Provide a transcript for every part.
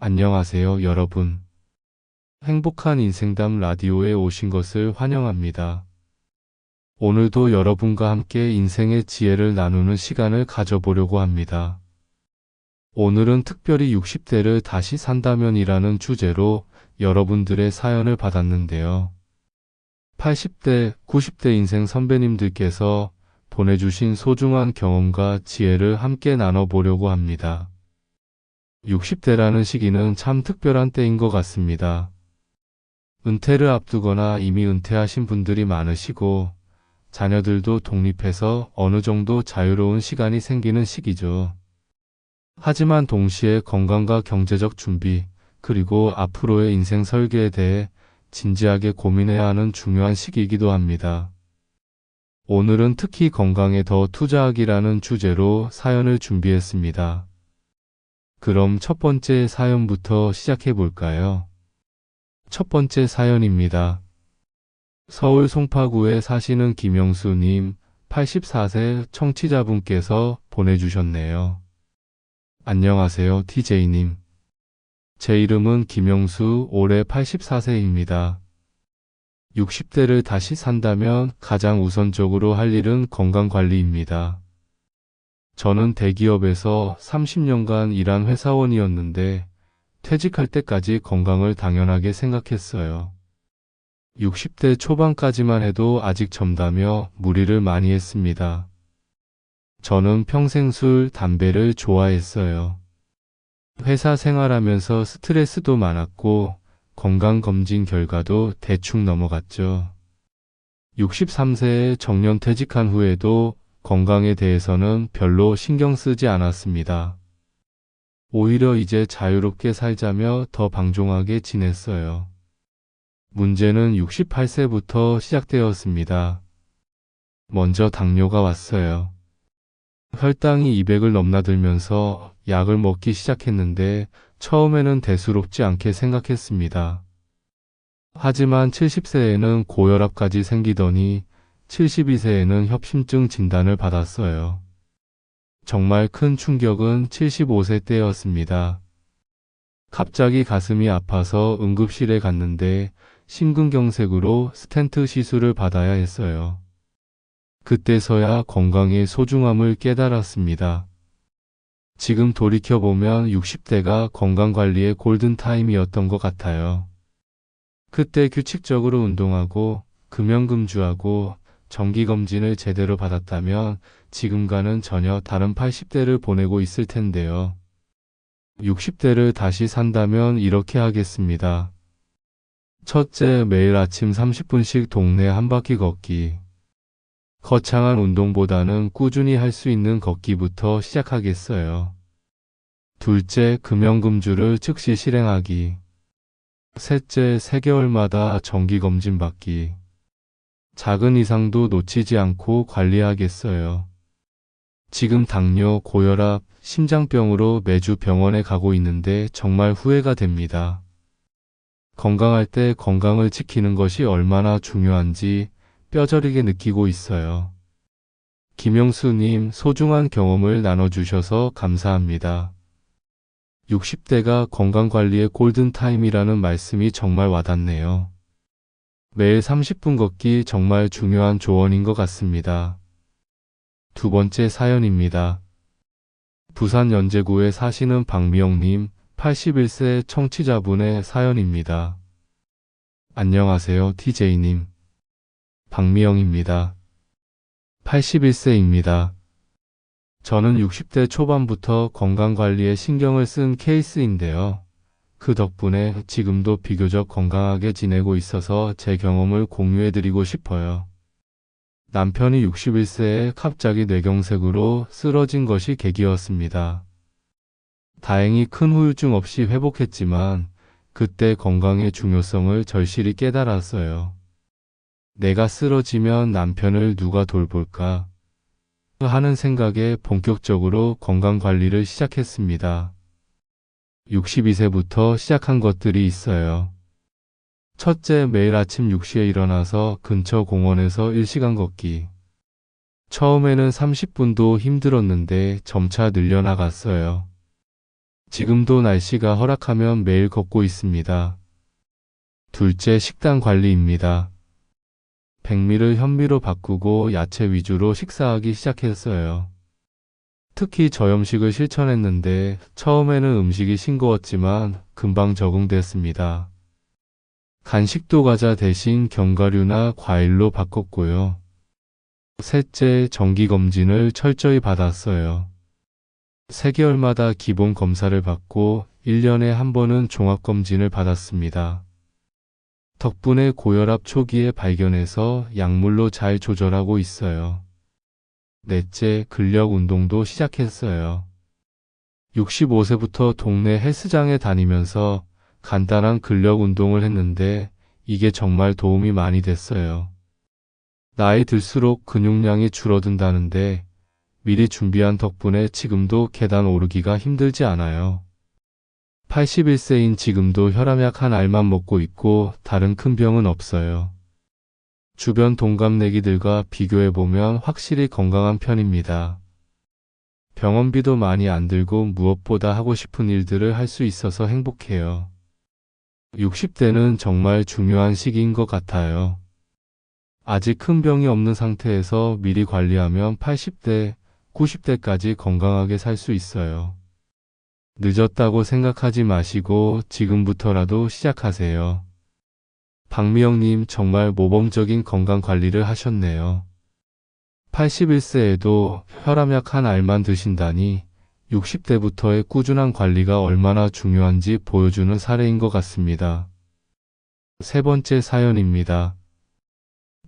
안녕하세요, 여러분. 행복한 인생담 라디오에 오신 것을 환영합니다. 오늘도 여러분과 함께 인생의 지혜를 나누는 시간을 가져보려고 합니다. 오늘은 특별히 60대를 다시 산다면이라는 주제로 여러분들의 사연을 받았는데요. 80대, 90대 인생 선배님들께서 보내주신 소중한 경험과 지혜를 함께 나눠보려고 합니다. 60대라는 시기는 참 특별한 때인 것 같습니다. 은퇴를 앞두거나 이미 은퇴하신 분들이 많으시고 자녀들도 독립해서 어느 정도 자유로운 시간이 생기는 시기죠. 하지만 동시에 건강과 경제적 준비, 그리고 앞으로의 인생 설계에 대해 진지하게 고민해야 하는 중요한 시기이기도 합니다. 오늘은 특히 건강에 더 투자하기라는 주제로 사연을 준비했습니다. 그럼 첫 번째 사연부터 시작해 볼까요? 첫 번째 사연입니다. 서울 송파구에 사시는 김영수님, 84세 청취자분께서 보내주셨네요. 안녕하세요, TJ님. 제 이름은 김영수, 올해 84세입니다. 60대를 다시 산다면 가장 우선적으로 할 일은 건강관리입니다. 저는 대기업에서 30년간 일한 회사원이었는데 퇴직할 때까지 건강을 당연하게 생각했어요. 60대 초반까지만 해도 아직 젊다며 무리를 많이 했습니다. 저는 평생 술, 담배를 좋아했어요. 회사 생활하면서 스트레스도 많았고 건강검진 결과도 대충 넘어갔죠. 63세에 정년퇴직한 후에도 건강에 대해서는 별로 신경 쓰지 않았습니다. 오히려 이제 자유롭게 살자며 더 방종하게 지냈어요. 문제는 68세부터 시작되었습니다. 먼저 당뇨가 왔어요. 혈당이 200을 넘나들면서 약을 먹기 시작했는데 처음에는 대수롭지 않게 생각했습니다. 하지만 70세에는 고혈압까지 생기더니 72세에는 협심증 진단을 받았어요. 정말 큰 충격은 75세 때였습니다. 갑자기 가슴이 아파서 응급실에 갔는데 심근경색으로 스텐트 시술을 받아야 했어요. 그때서야 건강의 소중함을 깨달았습니다. 지금 돌이켜보면 60대가 건강관리의 골든타임이었던 것 같아요. 그때 규칙적으로 운동하고 금연금주하고 정기검진을 제대로 받았다면 지금과는 전혀 다른 80대를 보내고 있을 텐데요. 60대를 다시 산다면 이렇게 하겠습니다. 첫째, 매일 아침 30분씩 동네 한 바퀴 걷기. 거창한 운동보다는 꾸준히 할 수 있는 걷기부터 시작하겠어요. 둘째, 금연금주를 즉시 실행하기. 셋째, 3개월마다 정기검진 받기. 작은 이상도 놓치지 않고 관리하겠어요. 지금 당뇨, 고혈압, 심장병으로 매주 병원에 가고 있는데 정말 후회가 됩니다. 건강할 때 건강을 지키는 것이 얼마나 중요한지 뼈저리게 느끼고 있어요. 김영수님, 소중한 경험을 나눠주셔서 감사합니다. 60대가 건강관리의 골든타임이라는 말씀이 정말 와닿네요. 매일 30분 걷기 정말 중요한 조언인 것 같습니다. 두 번째 사연입니다. 부산 연제구에 사시는 박미영님, 81세 청취자분의 사연입니다. 안녕하세요, TJ님. 박미영입니다. 81세입니다. 저는 60대 초반부터 건강관리에 신경을 쓴 케이스인데요. 그 덕분에 지금도 비교적 건강하게 지내고 있어서 제 경험을 공유해드리고 싶어요. 남편이 61세에 갑자기 뇌경색으로 쓰러진 것이 계기였습니다. 다행히 큰 후유증 없이 회복했지만 그때 건강의 중요성을 절실히 깨달았어요. 내가 쓰러지면 남편을 누가 돌볼까 하는 생각에 본격적으로 건강관리를 시작했습니다. 62세부터 시작한 것들이 있어요. 첫째, 매일 아침 6시에 일어나서 근처 공원에서 1시간 걷기. 처음에는 30분도 힘들었는데 점차 늘려나갔어요. 지금도 날씨가 허락하면 매일 걷고 있습니다. 둘째, 식단 관리입니다. 백미를 현미로 바꾸고 야채 위주로 식사하기 시작했어요. 특히 저염식을 실천했는데 처음에는 음식이 싱거웠지만 금방 적응됐습니다. 간식도 과자 대신 견과류나 과일로 바꿨고요. 셋째, 정기검진을 철저히 받았어요. 3개월마다 기본 검사를 받고 1년에 한 번은 종합검진을 받았습니다. 덕분에 고혈압 초기에 발견해서 약물로 잘 조절하고 있어요. 넷째, 근력 운동도 시작했어요. 65세부터 동네 헬스장에 다니면서 간단한 근력 운동을 했는데 이게 정말 도움이 많이 됐어요. 나이 들수록 근육량이 줄어든다는데 미리 준비한 덕분에 지금도 계단 오르기가 힘들지 않아요. 81세인 지금도 혈압약 한 알만 먹고 있고 다른 큰 병은 없어요. 주변 동갑내기들과 비교해보면 확실히 건강한 편입니다. 병원비도 많이 안 들고 무엇보다 하고 싶은 일들을 할 수 있어서 행복해요. 60대는 정말 중요한 시기인 것 같아요. 아직 큰 병이 없는 상태에서 미리 관리하면 80대, 90대까지 건강하게 살 수 있어요. 늦었다고 생각하지 마시고 지금부터라도 시작하세요. 박미영님, 정말 모범적인 건강 관리를 하셨네요. 81세에도 혈압약 한 알만 드신다니 60대부터의 꾸준한 관리가 얼마나 중요한지 보여주는 사례인 것 같습니다. 세 번째 사연입니다.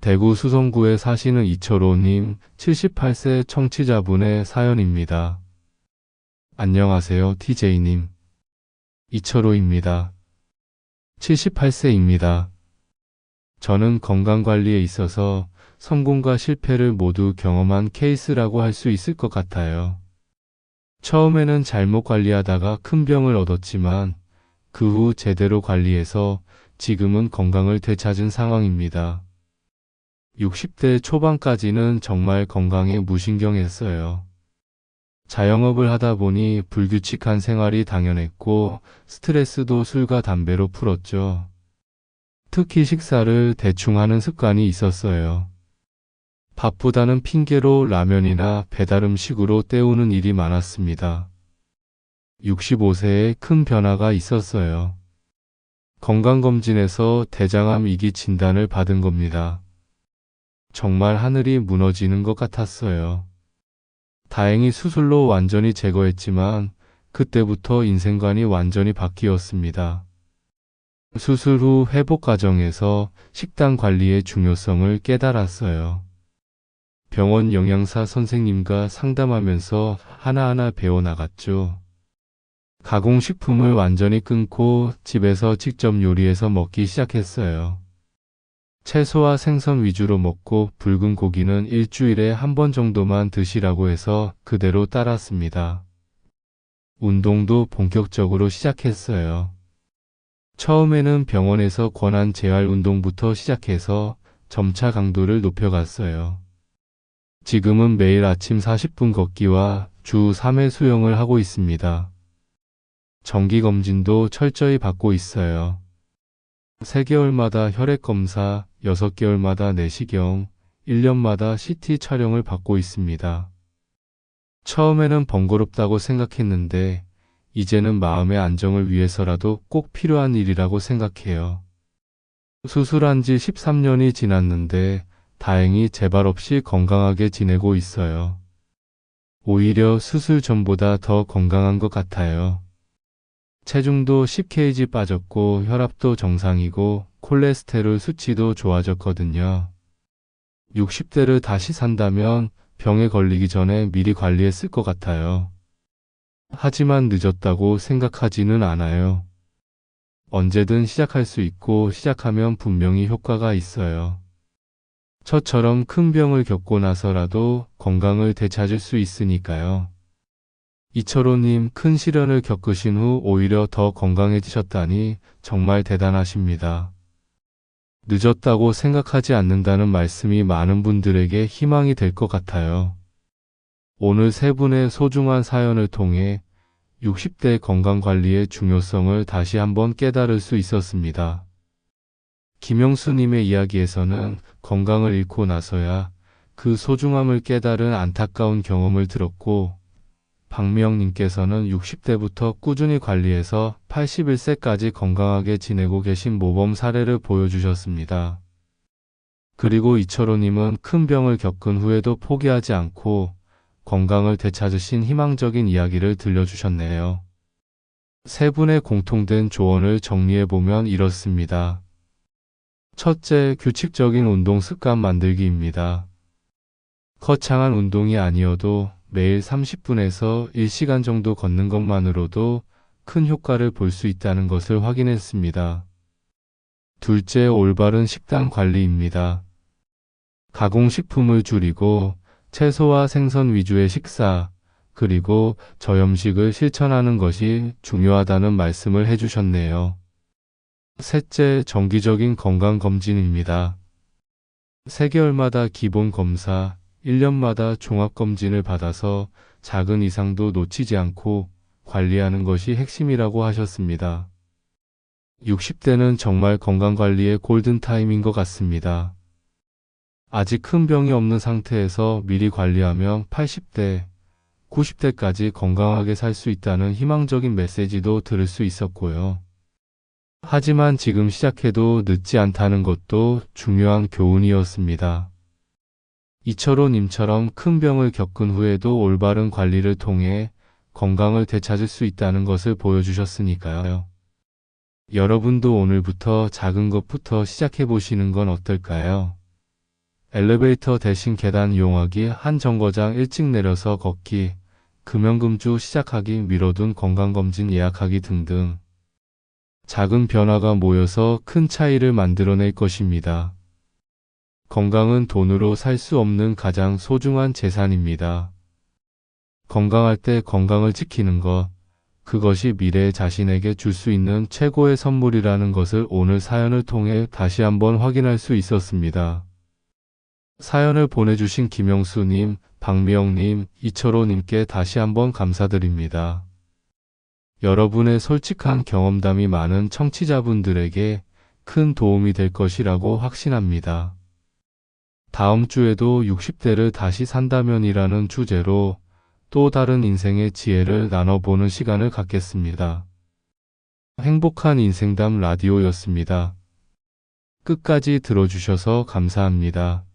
대구 수성구에 사시는 이철호님, 78세 청취자분의 사연입니다. 안녕하세요, TJ님. 이철호입니다. 78세입니다. 저는 건강관리에 있어서 성공과 실패를 모두 경험한 케이스라고 할 수 있을 것 같아요. 처음에는 잘못 관리하다가 큰 병을 얻었지만 그 후 제대로 관리해서 지금은 건강을 되찾은 상황입니다. 60대 초반까지는 정말 건강에 무신경했어요. 자영업을 하다 보니 불규칙한 생활이 당연했고 스트레스도 술과 담배로 풀었죠. 특히 식사를 대충 하는 습관이 있었어요. 바쁘다는 핑계로 라면이나 배달 음식으로 때우는 일이 많았습니다. 65세에 큰 변화가 있었어요. 건강검진에서 대장암 2기 진단을 받은 겁니다. 정말 하늘이 무너지는 것 같았어요. 다행히 수술로 완전히 제거했지만 그때부터 인생관이 완전히 바뀌었습니다. 수술 후 회복 과정에서 식단 관리의 중요성을 깨달았어요. 병원 영양사 선생님과 상담하면서 하나하나 배워나갔죠. 가공식품을 완전히 끊고 집에서 직접 요리해서 먹기 시작했어요. 채소와 생선 위주로 먹고 붉은 고기는 일주일에 한 번 정도만 드시라고 해서 그대로 따랐습니다. 운동도 본격적으로 시작했어요. 처음에는 병원에서 권한 재활 운동부터 시작해서 점차 강도를 높여갔어요. 지금은 매일 아침 40분 걷기와 주 3회 수영을 하고 있습니다. 정기검진도 철저히 받고 있어요. 3개월마다 혈액검사, 6개월마다 내시경, 1년마다 CT 촬영을 받고 있습니다. 처음에는 번거롭다고 생각했는데 이제는 마음의 안정을 위해서라도 꼭 필요한 일이라고 생각해요. 수술한 지 13년이 지났는데 다행히 재발 없이 건강하게 지내고 있어요. 오히려 수술 전보다 더 건강한 것 같아요. 체중도 10kg 빠졌고 혈압도 정상이고 콜레스테롤 수치도 좋아졌거든요. 60대를 다시 산다면 병에 걸리기 전에 미리 관리했을 것 같아요. 하지만 늦었다고 생각하지는 않아요. 언제든 시작할 수 있고 시작하면 분명히 효과가 있어요. 저처럼 큰 병을 겪고 나서라도 건강을 되찾을 수 있으니까요. 이철호님, 큰 시련을 겪으신 후 오히려 더 건강해지셨다니 정말 대단하십니다. 늦었다고 생각하지 않는다는 말씀이 많은 분들에게 희망이 될 것 같아요. 오늘 세 분의 소중한 사연을 통해 60대 건강관리의 중요성을 다시 한번 깨달을 수 있었습니다. 김영수님의 이야기에서는 건강을 잃고 나서야 그 소중함을 깨달은 안타까운 경험을 들었고, 박미영님께서는 60대부터 꾸준히 관리해서 81세까지 건강하게 지내고 계신 모범 사례를 보여주셨습니다. 그리고 이철호님은 큰 병을 겪은 후에도 포기하지 않고 건강을 되찾으신 희망적인 이야기를 들려주셨네요. 세 분의 공통된 조언을 정리해보면 이렇습니다. 첫째, 규칙적인 운동 습관 만들기입니다. 거창한 운동이 아니어도 매일 30분에서 1시간 정도 걷는 것만으로도 큰 효과를 볼 수 있다는 것을 확인했습니다. 둘째, 올바른 식단 관리입니다. 가공식품을 줄이고 채소와 생선 위주의 식사, 그리고 저염식을 실천하는 것이 중요하다는 말씀을 해주셨네요. 셋째, 정기적인 건강검진입니다. 3개월마다 기본검사, 1년마다 종합검진을 받아서 작은 이상도 놓치지 않고 관리하는 것이 핵심이라고 하셨습니다. 60대는 정말 건강관리의 골든타임인 것 같습니다. 아직 큰 병이 없는 상태에서 미리 관리하면 80대, 90대까지 건강하게 살 수 있다는 희망적인 메시지도 들을 수 있었고요. 하지만 지금 시작해도 늦지 않다는 것도 중요한 교훈이었습니다. 이철호님처럼 큰 병을 겪은 후에도 올바른 관리를 통해 건강을 되찾을 수 있다는 것을 보여주셨으니까요. 여러분도 오늘부터 작은 것부터 시작해 보시는 건 어떨까요? 엘리베이터 대신 계단 이용하기, 한 정거장 일찍 내려서 걷기, 금연금주 시작하기, 미뤄둔 건강검진 예약하기 등등. 작은 변화가 모여서 큰 차이를 만들어낼 것입니다. 건강은 돈으로 살 수 없는 가장 소중한 재산입니다. 건강할 때 건강을 지키는 것, 그것이 미래의 자신에게 줄 수 있는 최고의 선물이라는 것을 오늘 사연을 통해 다시 한번 확인할 수 있었습니다. 사연을 보내주신 김영수님, 박미영님, 이철호님께 다시 한번 감사드립니다. 여러분의 솔직한 경험담이 많은 청취자분들에게 큰 도움이 될 것이라고 확신합니다. 다음 주에도 60대를 다시 산다면이라는 주제로 또 다른 인생의 지혜를 나눠보는 시간을 갖겠습니다. 행복한 인생담 라디오였습니다. 끝까지 들어주셔서 감사합니다.